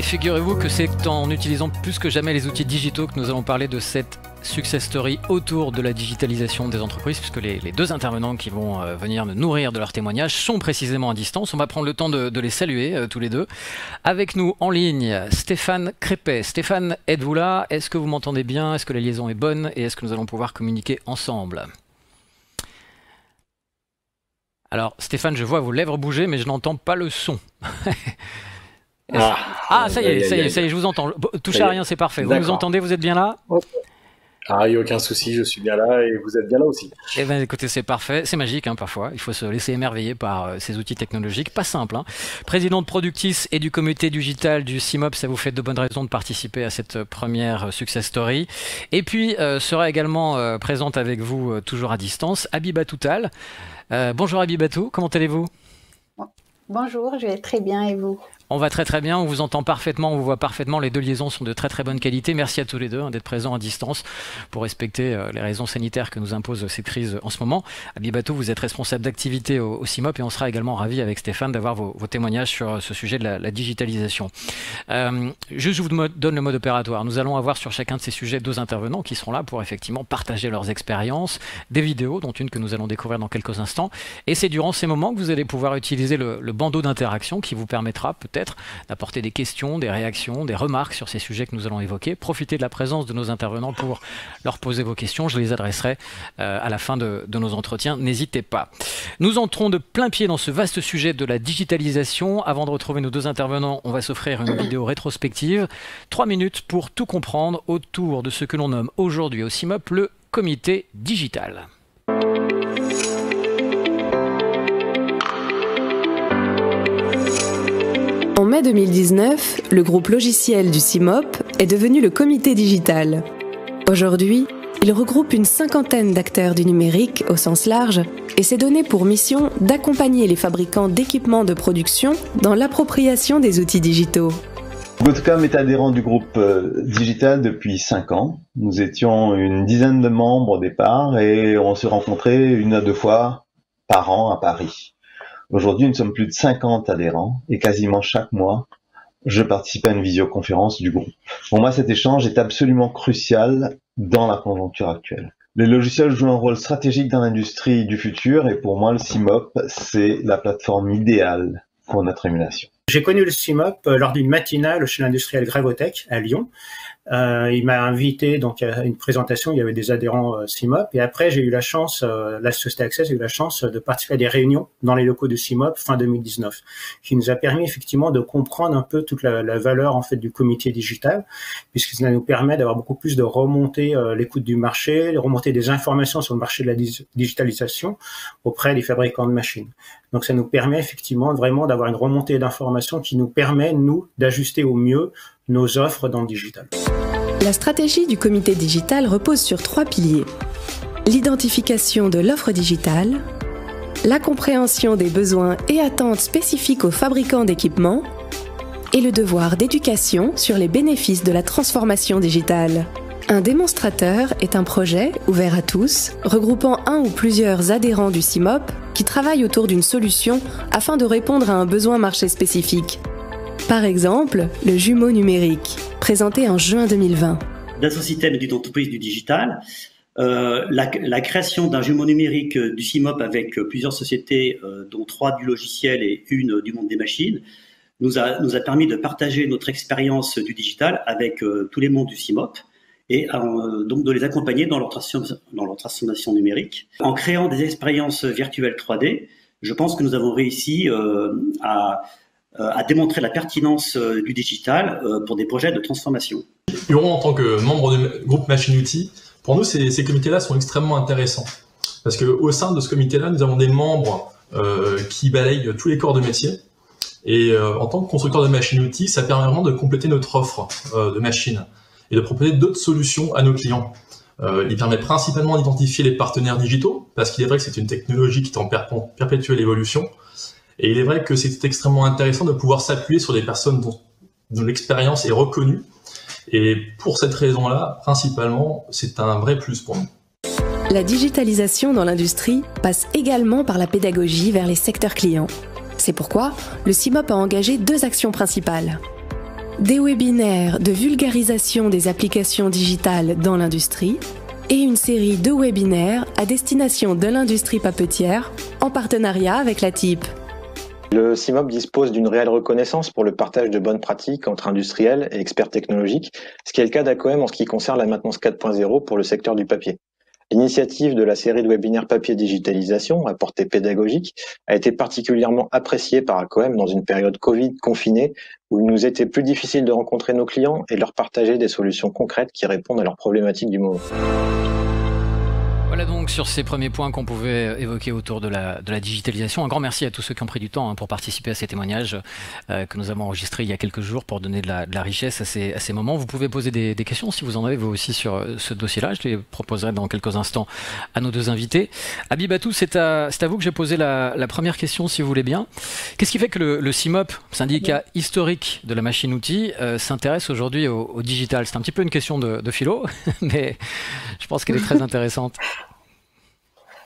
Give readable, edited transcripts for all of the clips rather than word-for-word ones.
figurez-vous que c'est en utilisant plus que jamais les outils digitaux que nous allons parler de cette success story autour de la digitalisation des entreprises, puisque les deux intervenants qui vont venir nous nourrir de leurs témoignages sont précisément à distance. On va prendre le temps de les saluer tous les deux. Avec nous en ligne, Stéphane Crépet. Stéphane, êtes-vous là? Est-ce que vous m'entendez bien? Est-ce que la liaison est bonne? Et est-ce que nous allons pouvoir communiquer ensemble? Alors Stéphane, je vois vos lèvres bouger, mais je n'entends pas le son. Ça y est, je vous entends. Touchez à rien, c'est parfait. Vous nous entendez, vous êtes bien là? Ah, il n'y a aucun souci, je suis bien là et vous êtes bien là aussi. Eh bien, écoutez, c'est parfait. C'est magique, hein, parfois. Il faut se laisser émerveiller par ces outils technologiques. Pas simple, hein. Président de Productis et du comité digital du CIMOP, ça vous fait de bonnes raisons de participer à cette première success story. Et puis, sera également présente avec vous, toujours à distance, Abibatou Tal. Bonjour Abibatou, comment allez-vous? Bonjour, je vais très bien et vous? On va très très bien, on vous entend parfaitement, on vous voit parfaitement, les deux liaisons sont de très très bonne qualité. Merci à tous les deux d'être présents à distance pour respecter les raisons sanitaires que nous impose cette crise en ce moment. Abibatou, vous êtes responsable d'activité au CIMOP et on sera également ravis avec Stéphane d'avoir vos témoignages sur ce sujet de la digitalisation. Juste, je vous donne le mode opératoire. Nous allons avoir sur chacun de ces sujets deux intervenants qui seront là pour effectivement partager leurs expériences, des vidéos, dont une que nous allons découvrir dans quelques instants. Et c'est durant ces moments que vous allez pouvoir utiliser le bandeau d'interaction qui vous permettra peut-être d'apporter des questions, des réactions, des remarques sur ces sujets que nous allons évoquer. Profitez de la présence de nos intervenants pour leur poser vos questions. Je les adresserai à la fin de nos entretiens. N'hésitez pas. Nous entrons de plein pied dans ce vaste sujet de la digitalisation. Avant de retrouver nos deux intervenants, on va s'offrir une vidéo rétrospective. 3 minutes pour tout comprendre autour de ce que l'on nomme aujourd'hui au CIMOP le comité digital. En mai 2019, le groupe logiciel du CIMOP est devenu le comité digital. Aujourd'hui, il regroupe une cinquantaine d'acteurs du numérique au sens large et s'est donné pour mission d'accompagner les fabricants d'équipements de production dans l'appropriation des outils digitaux. Goodcom est adhérent du groupe digital depuis 5 ans. Nous étions une dizaine de membres au départ et on se rencontrait 1 à 2 fois par an à Paris. Aujourd'hui, nous sommes plus de 50 adhérents et quasiment chaque mois, je participe à une visioconférence du groupe. Pour moi, cet échange est absolument crucial dans la conjoncture actuelle. Les logiciels jouent un rôle stratégique dans l'industrie du futur et pour moi, le CIMOP, c'est la plateforme idéale pour notre émulation. J'ai connu le CIMOP lors d'une matinale chez l'industriel Gravotech à Lyon. Il m'a invité donc à une présentation, il y avait des adhérents CIMOP et après j'ai eu la chance, la société Access a eu la chance de participer à des réunions dans les locaux de CIMOP fin 2019 qui nous a permis effectivement de comprendre un peu toute la valeur en fait du comité digital puisque ça nous permet d'avoir beaucoup plus de remonter l'écoute du marché, de remonter des informations sur le marché de la digitalisation auprès des fabricants de machines. Donc ça nous permet effectivement vraiment d'avoir une remontée d'informations qui nous permet nous d'ajuster au mieux nos offres dans le digital. La stratégie du comité digital repose sur 3 piliers. L'identification de l'offre digitale, la compréhension des besoins et attentes spécifiques aux fabricants d'équipements et le devoir d'éducation sur les bénéfices de la transformation digitale. Un démonstrateur est un projet ouvert à tous, regroupant un ou plusieurs adhérents du CIMOP qui travaillent autour d'une solution afin de répondre à un besoin marché spécifique. Par exemple, le jumeau numérique, présenté en juin 2020. Dans un système d'une entreprise du digital, la création d'un jumeau numérique du CIMOP avec plusieurs sociétés, dont 3 du logiciel et 1 du monde des machines, nous a permis de partager notre expérience du digital avec tous les mondes du CIMOP et donc de les accompagner dans leur transformation numérique. En créant des expériences virtuelles 3D, je pense que nous avons réussi à démontrer la pertinence du digital pour des projets de transformation. Huron, en tant que membre du groupe Machine-Outils, pour nous, ces comités-là sont extrêmement intéressants. Parce qu'au sein de ce comité-là, nous avons des membres qui balayent tous les corps de métier. Et en tant que constructeur de machines-outils, ça permet vraiment de compléter notre offre de machines et de proposer d'autres solutions à nos clients. Il permet principalement d'identifier les partenaires digitaux, parce qu'il est vrai que c'est une technologie qui est en perpétuelle évolution. Et il est vrai que c'est extrêmement intéressant de pouvoir s'appuyer sur des personnes dont l'expérience est reconnue. Et pour cette raison-là, principalement, c'est un vrai plus pour nous. La digitalisation dans l'industrie passe également par la pédagogie vers les secteurs clients. C'est pourquoi le CIMOP a engagé 2 actions principales. des webinaires de vulgarisation des applications digitales dans l'industrie et une série de webinaires à destination de l'industrie papetière en partenariat avec la TIP. Le CIMOP dispose d'une réelle reconnaissance pour le partage de bonnes pratiques entre industriels et experts technologiques, ce qui est le cas d'ACOEM en ce qui concerne la maintenance 4.0 pour le secteur du papier. L'initiative de la série de webinaires papier digitalisation à portée pédagogique a été particulièrement appréciée par ACOEM dans une période Covid confinée où il nous était plus difficile de rencontrer nos clients et de leur partager des solutions concrètes qui répondent à leurs problématiques du moment. Voilà donc sur ces premiers points qu'on pouvait évoquer autour de la digitalisation. Un grand merci à tous ceux qui ont pris du temps pour participer à ces témoignages que nous avons enregistrés il y a quelques jours pour donner de la richesse à ces moments. Vous pouvez poser des questions si vous en avez vous aussi sur ce dossier-là. Je les proposerai dans quelques instants à nos deux invités. Abibatou, c'est à vous que j'ai posé la première question si vous voulez bien. Qu'est-ce qui fait que le CIMOP, syndicat historique de la machine-outil, s'intéresse aujourd'hui au digital? C'est un petit peu une question de philo, mais je pense qu'elle est très intéressante.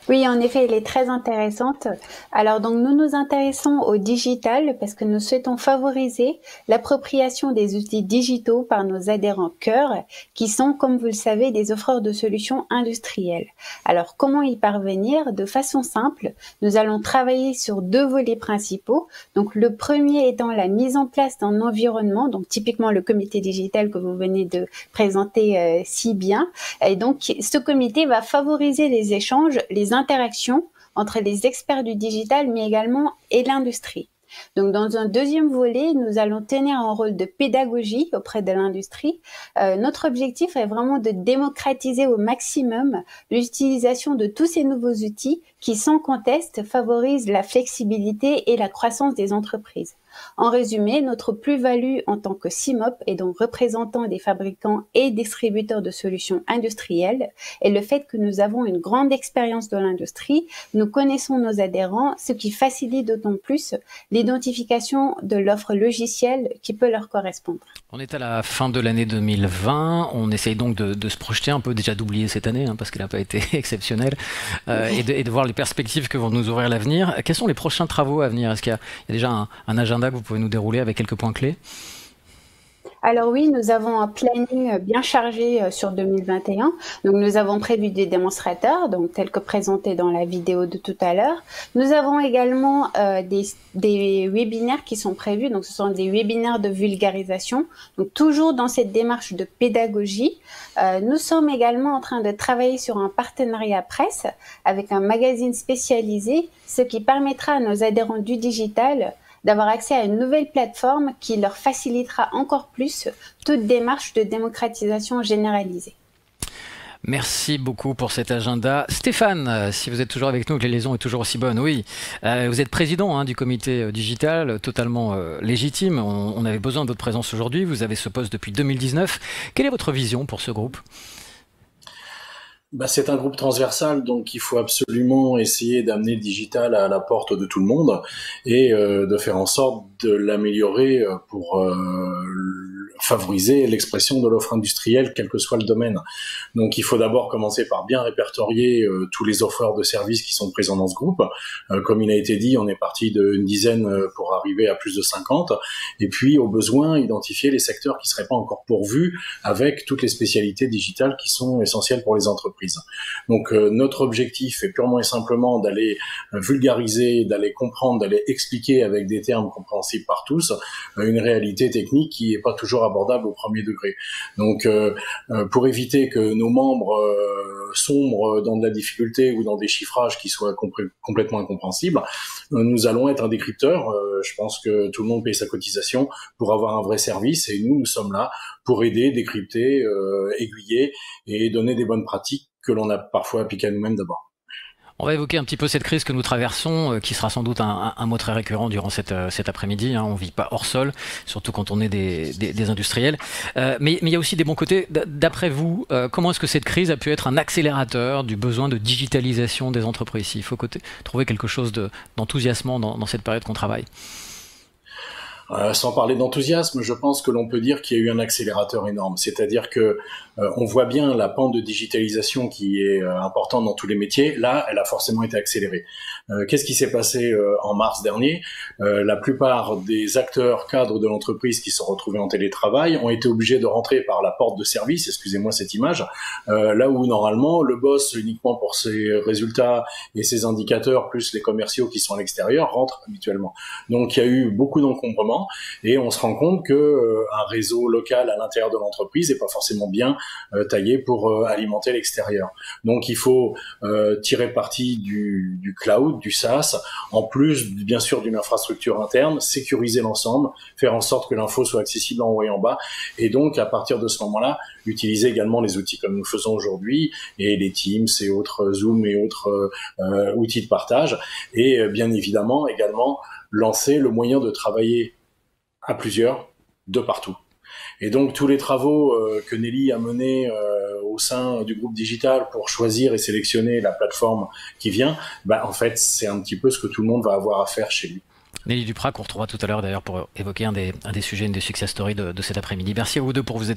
Oui, en effet, elle est très intéressante. Alors, donc, nous nous intéressons au digital parce que nous souhaitons favoriser l'appropriation des outils digitaux par nos adhérents cœur, qui sont, comme vous le savez, des offreurs de solutions industrielles. Alors, comment y parvenir? De façon simple, nous allons travailler sur deux volets principaux. Donc, le premier étant la mise en place d'un environnement, donc typiquement le comité digital que vous venez de présenter si bien. Et donc, ce comité va favoriser les échanges, les interactions entre les experts du digital, mais également et l'industrie. Donc, dans un deuxième volet, nous allons tenir un rôle de pédagogie auprès de l'industrie. Notre objectif est vraiment de démocratiser au maximum l'utilisation de tous ces nouveaux outils qui, sans conteste, favorisent la flexibilité et la croissance des entreprises. En résumé, notre plus-value en tant que CIMOP et donc représentant des fabricants et distributeurs de solutions industrielles est le fait que nous avons une grande expérience de l'industrie, nous connaissons nos adhérents, ce qui facilite d'autant plus l'identification de l'offre logicielle qui peut leur correspondre. On est à la fin de l'année 2020, on essaye donc de se projeter un peu, déjà d'oublier cette année parce qu'elle n'a pas été exceptionnelle, et de voir les perspectives que vont nous ouvrir l'avenir. Quels sont les prochains travaux à venir? Est-ce qu'il y a déjà un agenda que vous pouvez nous dérouler avec quelques points clés? Alors oui, nous avons un planning bien chargé sur 2021. Donc nous avons prévu des démonstrateurs, donc tels que présentés dans la vidéo de tout à l'heure. Nous avons également des webinaires qui sont prévus. Donc ce sont des webinaires de vulgarisation. Donc toujours dans cette démarche de pédagogie. Nous sommes également en train de travailler sur un partenariat presse avec un magazine spécialisé, ce qui permettra à nos adhérents du digital d'avoir accès à une nouvelle plateforme qui leur facilitera encore plus toute démarche de démocratisation généralisée. Merci beaucoup pour cet agenda. Stéphane, si vous êtes toujours avec nous, que la liaison est toujours aussi bonne, oui. Vous êtes président du comité digital, totalement légitime. On avait besoin de votre présence aujourd'hui. Vous avez ce poste depuis 2019. Quelle est votre vision pour ce groupe ? C'est un groupe transversal, donc il faut absolument essayer d'amener le digital à la porte de tout le monde et de faire en sorte de l'améliorer pour favoriser l'expression de l'offre industrielle, quel que soit le domaine. Donc il faut d'abord commencer par bien répertorier tous les offreurs de services qui sont présents dans ce groupe. Comme il a été dit, on est parti d'une dizaine pour arriver à plus de 50. Et puis, au besoin, identifier les secteurs qui ne seraient pas encore pourvus avec toutes les spécialités digitales qui sont essentielles pour les entreprises. Donc notre objectif est purement et simplement d'aller vulgariser, d'aller comprendre, d'aller expliquer avec des termes compréhensibles par tous une réalité technique qui n'est pas toujours abordable au premier degré. Donc pour éviter que nos membres sombrent dans de la difficulté ou dans des chiffrages qui soient complètement incompréhensibles, nous allons être un décrypteur. Je pense que tout le monde paye sa cotisation pour avoir un vrai service et nous sommes là pour aider, décrypter, aiguiller et donner des bonnes pratiques que l'on a parfois appliquées à nous-mêmes d'abord. On va évoquer un petit peu cette crise que nous traversons, qui sera sans doute un mot très récurrent durant cet après-midi. On ne vit pas hors sol, surtout quand on est des industriels. Mais il y a aussi des bons côtés. D'après vous, comment est-ce que cette crise a pu être un accélérateur du besoin de digitalisation des entreprises? Il faut trouver quelque chose d'enthousiasmant dans cette période qu'on travaille. Sans parler d'enthousiasme, je pense que l'on peut dire qu'il y a eu un accélérateur énorme. C'est-à-dire que on voit bien la pente de digitalisation qui est importante dans tous les métiers. Là, elle a forcément été accélérée. Qu'est-ce qui s'est passé en mars dernier? La plupart des acteurs cadres de l'entreprise qui se sont retrouvés en télétravail ont été obligés de rentrer par la porte de service, excusez-moi cette image, là où normalement le boss, uniquement pour ses résultats et ses indicateurs, plus les commerciaux qui sont à l'extérieur, rentrent habituellement. Donc il y a eu beaucoup d'encombrements et on se rend compte que un réseau local à l'intérieur de l'entreprise n'est pas forcément bien taillé pour alimenter l'extérieur. Donc il faut tirer parti du cloud, du SaaS, en plus bien sûr d'une infrastructure interne, sécuriser l'ensemble, faire en sorte que l'info soit accessible en haut et en bas, et donc à partir de ce moment-là, utiliser également les outils comme nous faisons aujourd'hui, et les Teams et autres Zoom et autres outils de partage, et bien évidemment également lancer le moyen de travailler à plusieurs, de partout. Et donc tous les travaux que Nelly a menés au sein du groupe digital pour choisir et sélectionner la plateforme qui vient, en fait c'est un petit peu ce que tout le monde va avoir à faire chez lui. Nelly Duprat, qu'on retrouvera tout à l'heure d'ailleurs pour évoquer un des sujets, une des success stories de cet après-midi. Merci à vous deux pour vos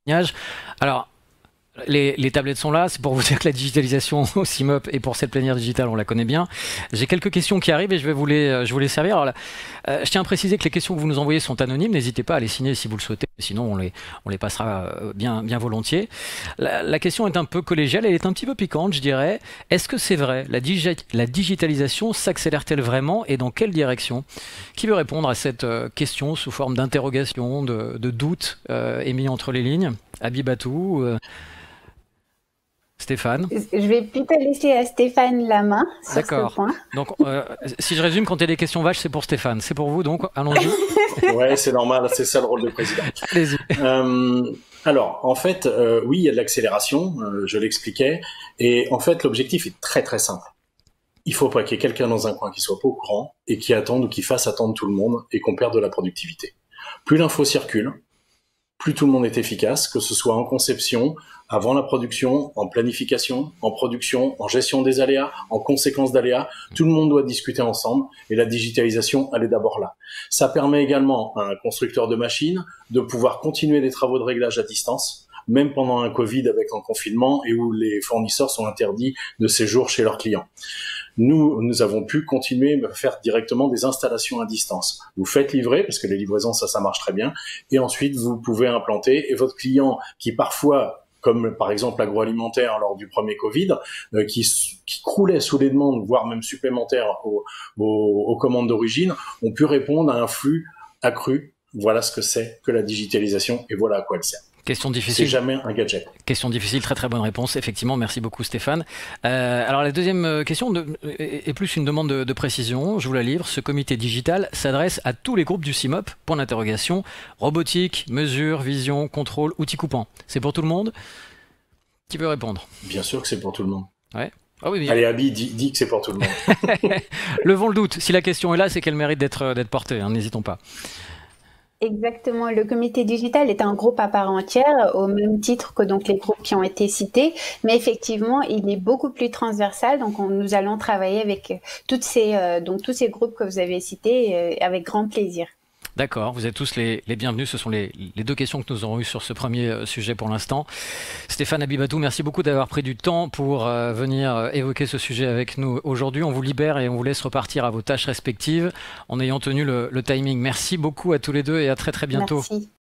témoignages. Alors, les tablettes sont là, c'est pour vous dire que la digitalisation au CIMOP et pour cette plénière digitale, on la connaît bien. J'ai quelques questions qui arrivent et je vais vous les servir. Alors là, je tiens à préciser que les questions que vous nous envoyez sont anonymes, n'hésitez pas à les signer si vous le souhaitez, sinon on les passera bien volontiers. La question est un peu collégiale, elle est un petit peu piquante, je dirais. Est-ce que c'est vrai, la digitalisation s'accélère-t-elle vraiment et dans quelle direction? Qui veut répondre à cette question sous forme d'interrogation, de doute émis entre les lignes? Abibatou Stéphane? Je vais plutôt laisser à Stéphane la main sur ce point. Donc, si je résume, quand il y a des questions vaches, c'est pour Stéphane. C'est pour vous, donc allons-y. Ouais, c'est normal, c'est ça le rôle de président. Allez-y. Alors, en fait, oui, il y a de l'accélération, je l'expliquais, et en fait, l'objectif est très très simple. Il faut pas qu'il y ait quelqu'un dans un coin qui soit pas au courant et qui attende ou qui fasse attendre tout le monde et qu'on perde de la productivité. Plus l'info circule, plus tout le monde est efficace, que ce soit en conception, avant la production, en planification, en production, en gestion des aléas, en conséquence d'aléas. Tout le monde doit discuter ensemble et la digitalisation, elle est d'abord là. Ça permet également à un constructeur de machines de pouvoir continuer des travaux de réglage à distance, même pendant un Covid avec un confinement et où les fournisseurs sont interdits de séjour chez leurs clients. Nous avons pu continuer à faire directement des installations à distance. Vous faites livrer, parce que les livraisons, ça marche très bien, et ensuite vous pouvez implanter, et votre client qui parfois, comme par exemple l'agroalimentaire lors du premier Covid, qui croulait sous les demandes, voire même supplémentaires aux commandes d'origine, ont pu répondre à un flux accru. Voilà ce que c'est que la digitalisation, et voilà à quoi elle sert. Question difficile. C'est jamais un gadget. Question difficile, très très bonne réponse. Effectivement, merci beaucoup Stéphane. Alors la deuxième question est plus une demande de précision. Je vous la livre. Ce comité digital s'adresse à tous les groupes du CIMOP. Point d'interrogation. Robotique, mesure, vision, contrôle, outils coupants. C'est pour tout le monde? Qui veut répondre? Bien sûr que c'est pour tout le monde. Ouais. Ah oui, allez, Abby, dis que c'est pour tout le monde. Levons le doute. Si la question est là, c'est qu'elle mérite d'être portée. N'hésitons pas. Exactement. Le comité digital est un groupe à part entière, au même titre que donc les groupes qui ont été cités, mais effectivement, il est beaucoup plus transversal. Donc, nous allons travailler avec tous ces groupes que vous avez cités avec grand plaisir. D'accord, vous êtes tous les bienvenus. Ce sont les deux questions que nous aurons eues sur ce premier sujet pour l'instant. Stéphane Abibatou, merci beaucoup d'avoir pris du temps pour venir évoquer ce sujet avec nous aujourd'hui. On vous libère et on vous laisse repartir à vos tâches respectives en ayant tenu le timing. Merci beaucoup à tous les deux et à très très bientôt. Merci.